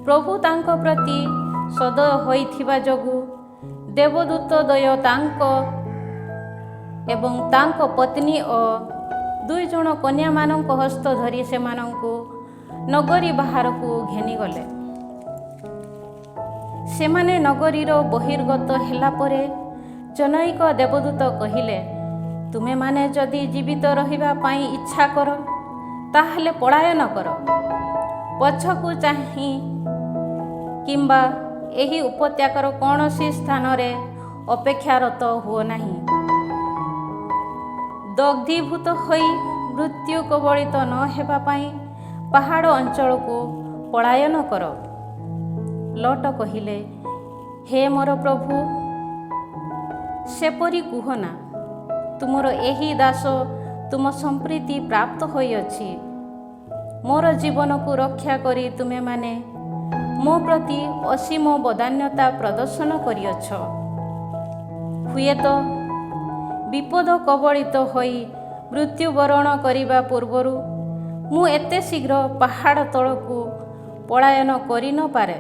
Speaker 2: ପ୍ରଭୁ ତାଙ୍କ ପ୍ରତି ସଦୟ ହୋଇଥିବା ଯୋଗୁଁ ଦେବଦୂତ ଦ୍ୱୟ ତାଙ୍କ ଏବଂ ତାଙ୍କ ପତ୍ନୀ ଓ 2 ଜଣ କନ୍ୟାମାନଙ୍କ ହସ୍ତ ଧରି ସେମାନଙ୍କୁ ନଗରୀ ବାହାରକୁ ଘେନିଗଲେ। ସେମାନେ ନଗରୀର ବହିର୍ଗତ ହେଲା ପରେ ଜନୈକ ଦେବଦୂତ କହିଲେ, ତୁମେମାନେ ଯଦି ଜୀବିତ ରହିବା ପାଇଁ ଇଚ୍ଛା କର, ତାହେଲେ ପଳାୟନ କର। ପଛକୁ ଚାହିଁ କିମ୍ବା ଏହି ଉପତ୍ୟକାର କୌଣସି ସ୍ଥାନରେ ଅପେକ୍ଷାରତ ହୁଅ ନାହିଁ। ଦଗ୍ଧୀଭୂତ ହୋଇ ମୃତ୍ୟୁ କବଳିତ ନ ହେବା ପାଇଁ ପାହାଡ଼ ଅଞ୍ଚଳକୁ ପଳାୟନ କର। ଲଟ କହିଲେ, ହେ ମୋର ପ୍ରଭୁ, ସେପରି କୁହ ନା, ତୁମର ଏହି ଦାସ ତୁମ ସମ୍ପ୍ରୀତି ପ୍ରାପ୍ତ ହୋଇଅଛି। ମୋର ଜୀବନକୁ ରକ୍ଷା କରି ତୁମେମାନେ ମୋ ପ୍ରତି ଅସୀମ ବଦାନ୍ୟତା ପ୍ରଦର୍ଶନ କରିଅଛ। ହୁଏତ ବିପଦ କବଳିତ ହୋଇ ମୃତ୍ୟୁବରଣ କରିବା ପୂର୍ବରୁ ମୁଁ ଏତେ ଶୀଘ୍ର ପାହାଡ଼ ତଳକୁ ପଳାୟନ କରିନପାରେ।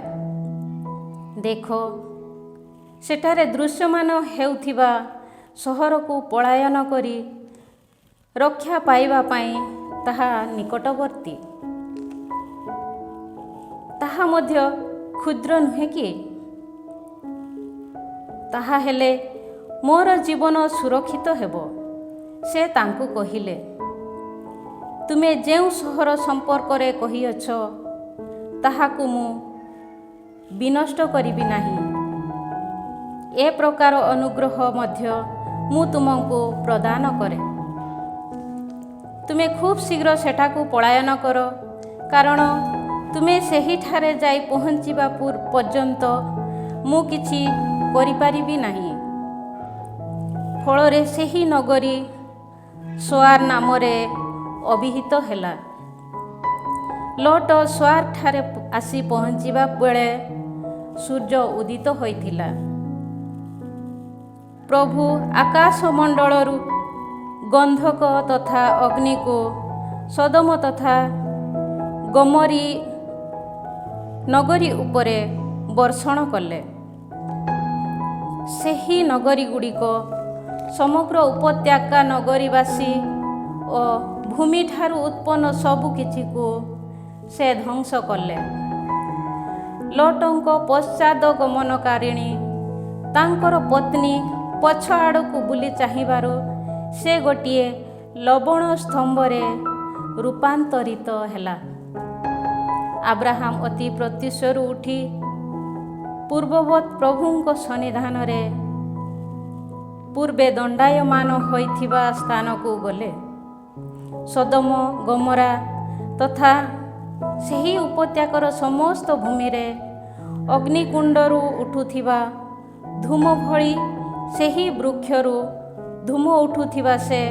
Speaker 2: ଦେଖ, ସେଠାରେ ଦୃଶ୍ୟମାନ ହେଉଥିବା ସହରକୁ ପଳାୟନ କରି ରକ୍ଷା ପାଇବା ପାଇଁ ତାହା ନିକଟବର୍ତ୍ତୀ। ତାହା ମଧ୍ୟ କ୍ଷୁଦ୍ର ନୁହେଁ କି? ତାହା ହେଲେ ମୋର ଜୀବନ ସୁରକ୍ଷିତ ହେବ। ସେ ତାଙ୍କୁ କହିଲେ, ତୁମେ ଯେଉଁ ସହର ସମ୍ପର୍କରେ କହିଅଛ ତାହାକୁ ମୁଁ ବିନଷ୍ଟ କରିବି ନାହିଁ। ଏ ପ୍ରକାର ଅନୁଗ୍ରହ ମଧ୍ୟ ମୁଁ ତୁମକୁ ପ୍ରଦାନ କରେ। ତୁମେ ଖୁବ୍ ଶୀଘ୍ର ସେଠାକୁ ପଳାୟନ କର, କାରଣ ତୁମେ ସେହିଠାରେ ଯାଇ ପହଞ୍ଚିବା ପର୍ଯ୍ୟନ୍ତ ମୁଁ କିଛି କରିପାରିବି ନାହିଁ। ଫଳରେ ସେହି ନଗରୀ ସୋଆର ନାମରେ ଅଭିହିତ ହେଲା। ଲୋଟ ସୋଆରଠାରେ ଆସି ପହଞ୍ଚିବା ବେଳେ ସୂର୍ଯ୍ୟ ଉଦିତ ହୋଇଥିଲା। ପ୍ରଭୁ ଆକାଶମଣ୍ଡଳରୁ ଗନ୍ଧକ ତଥା ଅଗ୍ନିକୁ ସୋଦୋମ ତଥା ଗମୋରୀ ନଗରୀ ଉପରେ ବର୍ଷଣ କଲେ। ସେହି ନଗରୀଗୁଡ଼ିକ ସମଗ୍ର ଉପତ୍ୟକା ନଗରୀବାସୀ ଓ ଭୂମିଠାରୁ ଉତ୍ପନ୍ନ ସବୁ କିଛିକୁ ସେ ଧ୍ୱଂସ କଲେ। ଲୋଟଙ୍କ ପଶ୍ଚାତ ଗମନକାରିଣୀ ତାଙ୍କର ପତ୍ନୀ ପଛ ଆଡ଼କୁ ବୁଲି ଚାହିଁବାରୁ ସେ ଗୋଟିଏ ଲବଣ ସ୍ତମ୍ଭରେ ରୂପାନ୍ତରିତ ହେଲା। ଆବ୍ରାହାମ ଅତି ପ୍ରତ୍ୟୁଷରୁ ଉଠି ପୂର୍ବବତ୍ ପ୍ରଭୁଙ୍କ ସନ୍ନିଧାନରେ ପୂର୍ବେ ଦଣ୍ଡାୟମାନ ହୋଇଥିବା ସ୍ଥାନକୁ ଗଲେ। ସୋଦୋମ ଗମୋରା ତଥା ସେହି ଉପତ୍ୟକାର ସମସ୍ତ ଭୂମିରେ ଅଗ୍ନିକୁଣ୍ଡରୁ ଉଠୁଥିବା ଧୂମ ଭଳି ସେହି ବୃକ୍ଷରୁ ଧୂମ ଉଠୁଥିବା ସେ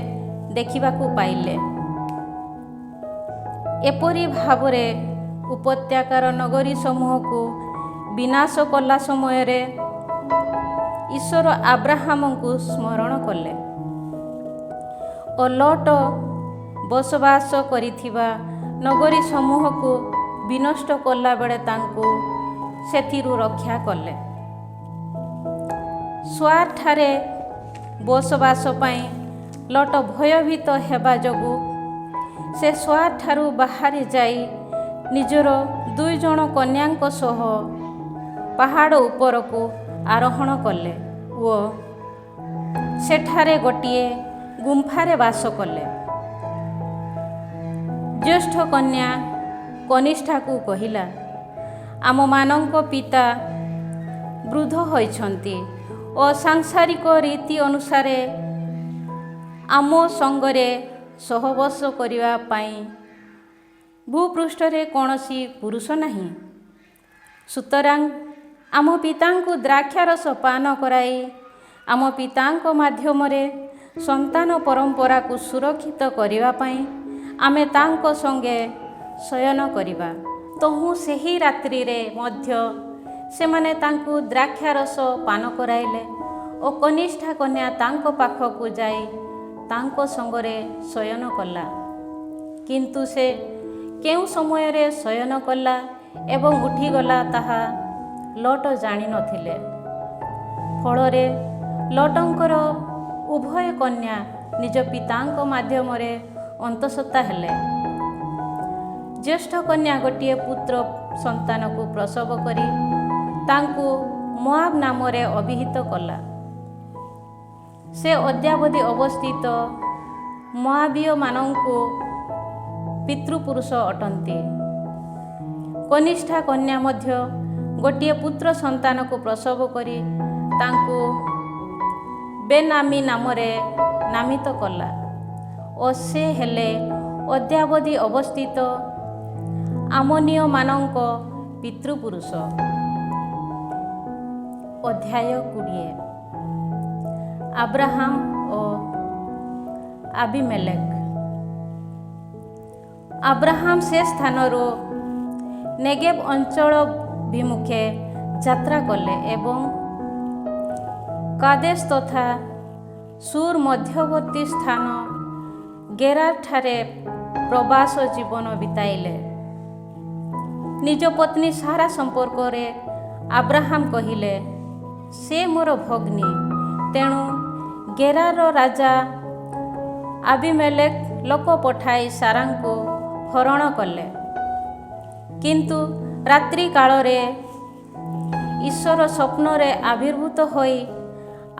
Speaker 2: ଦେଖିବାକୁ ପାଇଲେ। ଏପରି ଭାବରେ ଉପତ୍ୟକାର ନଗରୀ ସମୂହକୁ ବିନାଶ କଲା ସମୟରେ ଈଶ୍ୱର ଆବ୍ରାହାମଙ୍କୁ ସ୍ମରଣ କଲେ ଓ ଲୋଟ ବସବାସ କରିଥିବା ନଗରୀ ସମୂହକୁ ବିନଷ୍ଟ କଲାବେଳେ ତାଙ୍କୁ ସେଥିରୁ ରକ୍ଷା କଲେ। ସୋଆରଠାରେ ବସବାସ ପାଇଁ ଲୋଟ ଭୟଭୀତ ହେବା ଯୋଗୁଁ ସେ ସୋଆରଠାରୁ ବାହାରି ଯାଇ ନିଜର 2 ଜଣ କନ୍ୟାଙ୍କ ସହ ପାହାଡ଼ ଉପରକୁ ଆରୋହଣ କଲେ ଓ ସେଠାରେ ଗୋଟିଏ ଗୁମ୍ଫାରେ ବାସ କଲେ। ଜ୍ୟେଷ୍ଠ କନ୍ୟା କନିଷ୍ଠାକୁ କହିଲା, ଆମମାନଙ୍କ ପିତା ବୃଦ୍ଧ ହୋଇଛନ୍ତି ଓ ସାଂସାରିକ ରୀତି ଅନୁସାରେ ଆମ ସଙ୍ଗରେ ସହବାସ କରିବା ପାଇଁ ଭୂପୃଷ୍ଠରେ କୌଣସି ପୁରୁଷ ନାହିଁ। ସୁତରାଂ ଆମ ପିତାଙ୍କୁ ଦ୍ରାକ୍ଷାରସ ପାନ କରାଇ ଆମ ପିତାଙ୍କ ମାଧ୍ୟମରେ ସନ୍ତାନ ପରମ୍ପରାକୁ ସୁରକ୍ଷିତ କରିବା ପାଇଁ ଆମେ ତାଙ୍କ ସଙ୍ଗେ ଶୟନ କରିବା। ତହୁଁ ସେହି ରାତ୍ରିରେ ମଧ୍ୟ ସେମାନେ ତାଙ୍କୁ ଦ୍ରାକ୍ଷାରସ ପାନ କରାଇଲେ ଓ କନିଷ୍ଠା କନ୍ୟା ତାଙ୍କ ପାଖକୁ ଯାଇ ତାଙ୍କ ସଙ୍ଗରେ ଶୟନ କଲା। କିନ୍ତୁ ସେ କେଉଁ ସମୟରେ ଶୟନ କଲା ଏବଂ ଉଠିଗଲା ତାହା ଲୋଟ ଜାଣିନଥିଲେ। ଫଳରେ ଲୋଟଙ୍କର ଉଭୟ କନ୍ୟା ନିଜ ପିତାଙ୍କ ମାଧ୍ୟମରେ ଅନ୍ତଃସତ୍ତ୍ୱା ହେଲେ। ଜ୍ୟେଷ୍ଠ କନ୍ୟା ଗୋଟିଏ ପୁତ୍ର ସନ୍ତାନକୁ ପ୍ରସବ କରି ତାଙ୍କୁ ମୋଆବ ନାମରେ ଅଭିହିତ କଲା। ସେ ଅଦ୍ୟାବଧି ଅବସ୍ଥିତ ମୋଆବୀୟମାନଙ୍କୁ ପିତୃପୁରୁଷ ଅଟନ୍ତି। କନିଷ୍ଠା କନ୍ୟା ମଧ୍ୟ ଗୋଟିଏ ପୁତ୍ର ସନ୍ତାନକୁ ପ୍ରସବ କରି ତାଙ୍କୁ ବେନାମୀ ନାମରେ ନାମିତ କଲା ଓ ସେ ହେଲେ ଅଦ୍ୟାବଧି ଅବସ୍ଥିତ ଆମୋନୀୟମାନଙ୍କ ପିତୃପୁରୁଷ। ଅଧ୍ୟାୟ 20। ଆବ୍ରାହାମ ଓ ଆବିମେଲେକ। ଆବ୍ରାହାମ ସେ ସ୍ଥାନରୁ ନେଗେବ ଅଞ୍ଚଳ ବିମୁଖେ ଯାତ୍ରା କଲେ ଏବଂ କାଦେଶ ତଥା ସୁର ମଧ୍ୟବର୍ତ୍ତୀ ସ୍ଥାନ ଗେରାରଠାରେ ପ୍ରବାସ ଜୀବନ ବିତାଇଲେ। ନିଜ ପତ୍ନୀ ସାରା ସମ୍ପର୍କରେ ଆବ୍ରାହାମ କହିଲେ, ସେ ମୋର ଭଗ୍ନୀ। ତେଣୁ ଗେରାରର ରାଜା ଆବିମେଲେକ ଲୋକ ପଠାଇ ସାରାଙ୍କୁ ହରଣ କଲେ। କିନ୍ତୁ ରାତ୍ରି କାଳରେ ଈଶ୍ୱର ସ୍ୱପ୍ନରେ ଆବିର୍ଭୂତ ହୋଇ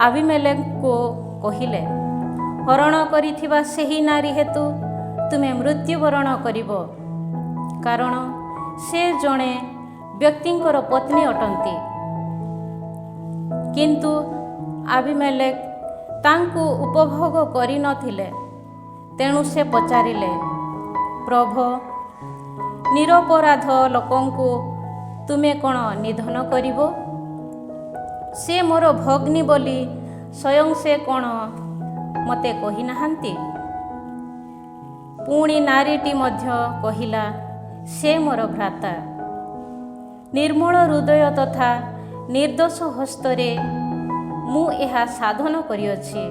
Speaker 2: ଆବିମେଲେକଙ୍କୁ କହିଲେ, ହରଣ କରିଥିବା ସେହି ନାରୀ ହେତୁ ତୁମେ ମୃତ୍ୟୁବରଣ କରିବ, କାରଣ ସେ ଜଣେ ବ୍ୟକ୍ତିଙ୍କର ପତ୍ନୀ ଅଟନ୍ତି। କିନ୍ତୁ ଆବିମେଲେକ ତାଙ୍କୁ ଉପଭୋଗ କରିନଥିଲେ। ତେଣୁ ସେ ପଚାରିଲେ, ପ୍ରଭୁ, ନିରପରାଧ ଲୋକଙ୍କୁ ତୁମେ କ'ଣ ନିଧନ କରିବ? ସେ ମୋର ଭଗ୍ନୀ ବୋଲି ସ୍ୱୟଂ ସେ କ'ଣ ମୋତେ କହିନାହାନ୍ତି? ପୁଣି ନାରୀଟି ମଧ୍ୟ କହିଲା, ସେ ମୋର ଭ୍ରାତା। ନିର୍ମଳ ହୃଦୟ ତଥା ନିର୍ଦ୍ଦୋଷ ହସ୍ତରେ ମୁଁ ଏହା ସାଧନ କରିଅଛି।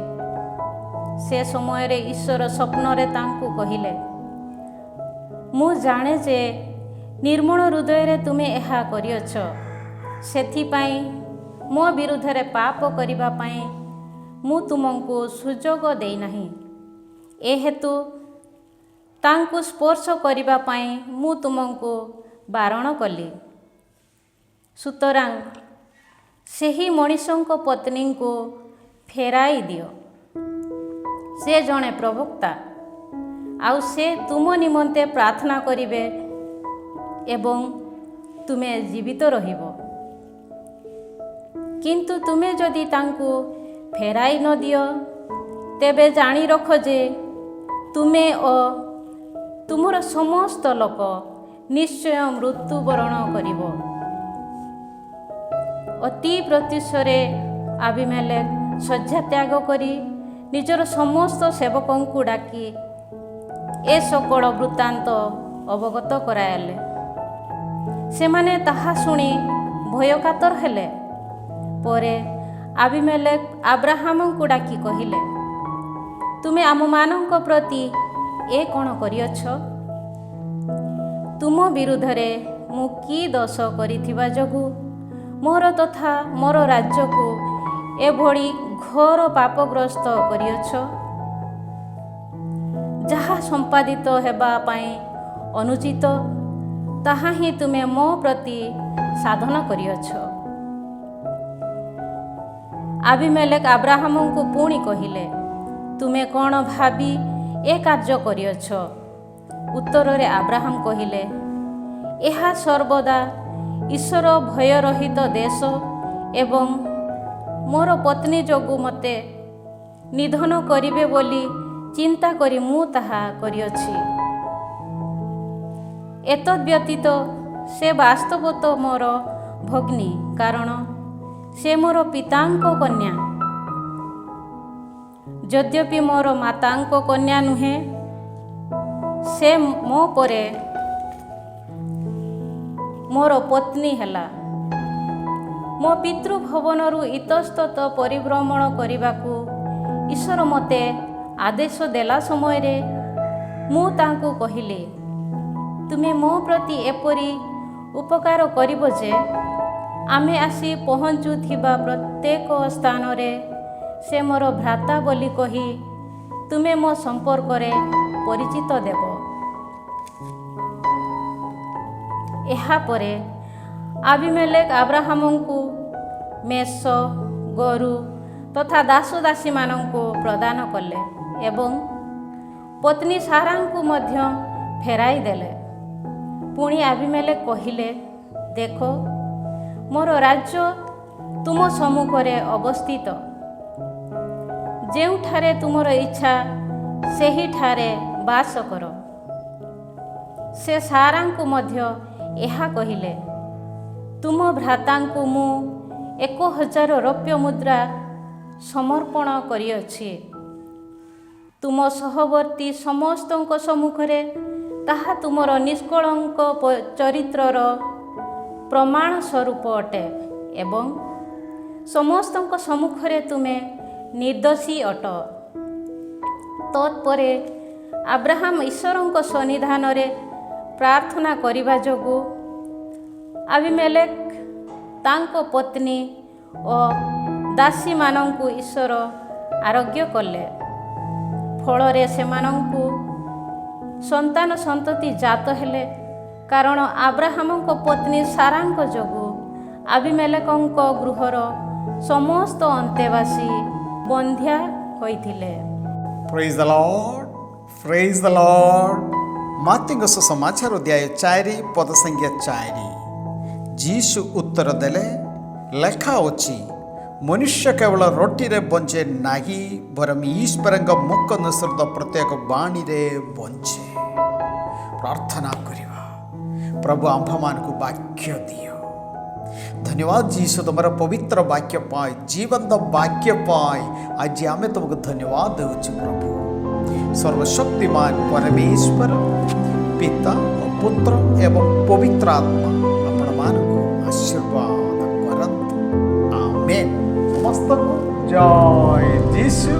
Speaker 2: ସେ ସମୟରେ ଈଶ୍ୱର ସ୍ୱପ୍ନରେ ତାଙ୍କୁ କହିଲେ, ମୁଁ ଜାଣେ ଯେ ନିର୍ମଳ ହୃଦୟରେ ତୁମେ ଏହା କରିଅଛ। ସେଥିପାଇଁ ମୋ ବିରୁଦ୍ଧରେ ପାପ କରିବା ପାଇଁ ମୁଁ ତୁମକୁ ସୁଯୋଗ ଦେଇନାହିଁ। ଏ ହେତୁ ତାଙ୍କୁ ସ୍ପର୍ଶ କରିବା ପାଇଁ ମୁଁ ତୁମକୁ ବାରଣ କଲି। ସୁତରାଂ ସେହି ମଣିଷଙ୍କ ପତ୍ନୀଙ୍କୁ ଫେରାଇ ଦିଅ। ସେ ଜଣେ ପ୍ରବକ୍ତା, ଆଉ ସେ ତୁମ ନିମନ୍ତେ ପ୍ରାର୍ଥନା କରିବେ ଏବଂ ତୁମେ ଜୀବିତ ରହିବ। କିନ୍ତୁ ତୁମେ ଯଦି ତାଙ୍କୁ ଫେରାଇ ନ ଦିଅ, ତେବେ ଜାଣି ରଖ ଯେ ତୁମେ ଓ ତୁମର ସମସ୍ତ ଲୋକ ନିଶ୍ଚୟ ମୃତ୍ୟୁବରଣ କରିବ। ଅତି ପ୍ରତ୍ୟୁଷରେ ଆବିମେଲେକ ଶଯ୍ୟା ତ୍ୟାଗ କରି ନିଜର ସମସ୍ତ ସେବକଙ୍କୁ ଡାକି ଏ ସକଳ ବୃତ୍ତାନ୍ତ ଅବଗତ କରାଇଲେ। ସେମାନେ ତାହା ଶୁଣି ଭୟକାତର ହେଲେ। ପରେ ଆବିମେଲେକ ଆବ୍ରାହାମଙ୍କୁ ଡାକି କହିଲେ, ତୁମେ ଆମମାନଙ୍କ ପ୍ରତି ଏ କ'ଣ କରିଅଛ? ତୁମ ବିରୁଦ୍ଧରେ ମୁଁ କି ଦୋଷ କରିଥିବା ଯୋଗୁଁ ମୋର ତଥା ମୋର ରାଜ୍ୟକୁ ଏଭଳି ଘୋର ପାପଗ୍ରସ୍ତ କରିଅଛ? ଯାହା ସମ୍ପାଦିତ ହେବା ପାଇଁ ଅନୁଚିତ, ତାହା ହିଁ ତୁମେ ମୋ ପ୍ରତି ସାଧନ କରିଅଛ। ଆବିମେଲେକ ଆବ୍ରାହାମଙ୍କୁ ପୁଣି କହିଲେ, ତୁମେ କ'ଣ ଭାବି ଏ କାର୍ଯ୍ୟ କରିଅଛ? ଉତ୍ତରରେ ଆବ୍ରାହାମ କହିଲେ, ଏହା ସର୍ବଦା ଈଶ୍ୱର ଭୟରହିତ ଦେଶ ଏବଂ ମୋର ପତ୍ନୀ ଯୋଗୁଁ ମୋତେ ନିଧନ କରିବେ ବୋଲି ଚିନ୍ତା କରି ମୁଁ ତାହା କରିଅଛି। ଏତଦ୍‌ବ୍ୟତୀତ ସେ ବାସ୍ତବତଃ ମୋର ଭଗ୍ନୀ, କାରଣ ସେ ମୋର ପିତାଙ୍କ କନ୍ୟା। ଯଦ୍ୟପି ମୋର ମାତାଙ୍କ କନ୍ୟା ନୁହେଁ, ସେ ମୋ ପରେ ମୋର ପତ୍ନୀ ହେଲା। ମୋ ପିତୃଭବନରୁ ଇତସ୍ତତ ପରିଭ୍ରମଣ କରିବାକୁ ଈଶ୍ୱର ମୋତେ ଆଦେଶ ଦେଲା ସମୟରେ ମୁଁ ତାଙ୍କୁ କହିଲି, ତୁମେ ମୋ ପ୍ରତି ଏପରି ଉପକାର କରିବ ଯେ ଆମେ ଆସି ପହଞ୍ଚୁଥିବା ପ୍ରତ୍ୟେକ ସ୍ଥାନରେ ସେ ମୋର ଭ୍ରାତା ବୋଲି କହି ତୁମେ ମୋ ସମ୍ପର୍କରେ ପରିଚିତ ଦେବ। ଏହାପରେ ଆବିମେଲେକ ଆବ୍ରାହାମଙ୍କୁ ମେଷ, ଗୋରୁ ତଥା ଦାସଦାସୀମାନଙ୍କୁ ପ୍ରଦାନ କଲେ ଏବଂ ପତ୍ନୀ ସାରାଙ୍କୁ ମଧ୍ୟ ଫେରାଇ ଦେଲେ। ପୁଣି ଆବିମେଲେକ କହିଲେ, ଦେଖ, ମୋର ରାଜ୍ୟ ତୁମ ସମ୍ମୁଖରେ ଅବସ୍ଥିତ। ଯେଉଁଠାରେ ତୁମର ଇଚ୍ଛା ସେହିଠାରେ ବାସ କର। ସେ ସାରାଙ୍କୁ ମଧ୍ୟ ଏହା କହିଲେ, ତୁମ ଭ୍ରାତାଙ୍କୁ ମୁଁ 1000 ରୌପ୍ୟ ମୁଦ୍ରା ସମର୍ପଣ କରିଅଛି। ତୁମ ସହବର୍ତ୍ତୀ ସମସ୍ତଙ୍କ ସମ୍ମୁଖରେ ତାହା ତୁମର ନିଷ୍କଳଙ୍କ ଚରିତ୍ରର ପ୍ରମାଣ ସ୍ୱରୂପ ଅଟେ ଏବଂ ସମସ୍ତଙ୍କ ସମ୍ମୁଖରେ ତୁମେ ନିର୍ଦ୍ଦୋଷୀ ଅଟ। ତତ୍ପରେ ଆବ୍ରାହମ ଈଶ୍ୱରଙ୍କ ସନ୍ନିଧାନରେ ପ୍ରାର୍ଥନା କରିବା ଯୋଗୁଁ ଆବିମେଲେକ ତାଙ୍କ ପତ୍ନୀ ଓ ଦାସୀମାନଙ୍କୁ ଈଶ୍ୱର ଆରୋଗ୍ୟ କଲେ। ଫଳରେ ସେମାନଙ୍କୁ ସନ୍ତାନ ସନ୍ତତି ଜାତ ହେଲେ, କାରଣ ଆବ୍ରାହମଙ୍କ ପତ୍ନୀ ସାରାଙ୍କ ଯୋଗୁଁ ଆବିମେଲେକଙ୍କ ଗୃହର ସମସ୍ତ ଅନ୍ତେବାସୀ ବନ୍ଧ୍ୟା ହୋଇଥିଲେ।
Speaker 1: ପ୍ରେଜ୍ ଦ ଲର୍ଡ, ପ୍ରେଜ୍ ଦ ଲର୍ଡ। ମାର୍କୋଙ୍କ ସୁସମାଚାର ଅଧ୍ୟାୟ 4 ପଦ ସଂଖ୍ୟା 4। ଯୀଶୁ ଉତ୍ତର ଦେଲେ, ଲେଖା ଅଛି, ମନୁଷ୍ୟ କେବଳ ରୋଟିରେ ବଞ୍ଚେ ନାହିଁ, ବରଂ ଈଶ୍ୱରଙ୍କ ମୁଖ ନିଃସୃତ ପ୍ରତ୍ୟେକ ବାଣୀରେ ବଞ୍ଚେ। ପ୍ରାର୍ଥନା କରିବା, ପ୍ରଭୁ ଆମ୍ଭମାନଙ୍କୁ ବାକ୍ୟ ଦିଅ। ଧନ୍ୟବାଦ ଯୀଶୁ, ତୁମର ପବିତ୍ର ବାକ୍ୟ ପାଇଁ, ଜୀବନ୍ତ ବାକ୍ୟ ପାଇଁ ଆଜି ଆମେ ତୁମକୁ ଧନ୍ୟବାଦ ଦେଉଛୁ। ପ୍ରଭୁ ସର୍ବଶକ୍ତିମାନ ପରମେଶ୍ୱର ପିତା ଓ ପୁତ୍ର ଏବଂ ପବିତ୍ର ଆତ୍ମା ଆପଣମାନଙ୍କୁ ଆଶୀର୍ବାଦ କରନ୍ତୁ। ଆମେନ୍। ସମସ୍ତଙ୍କୁ ଜୟ ଯୀଶୁ।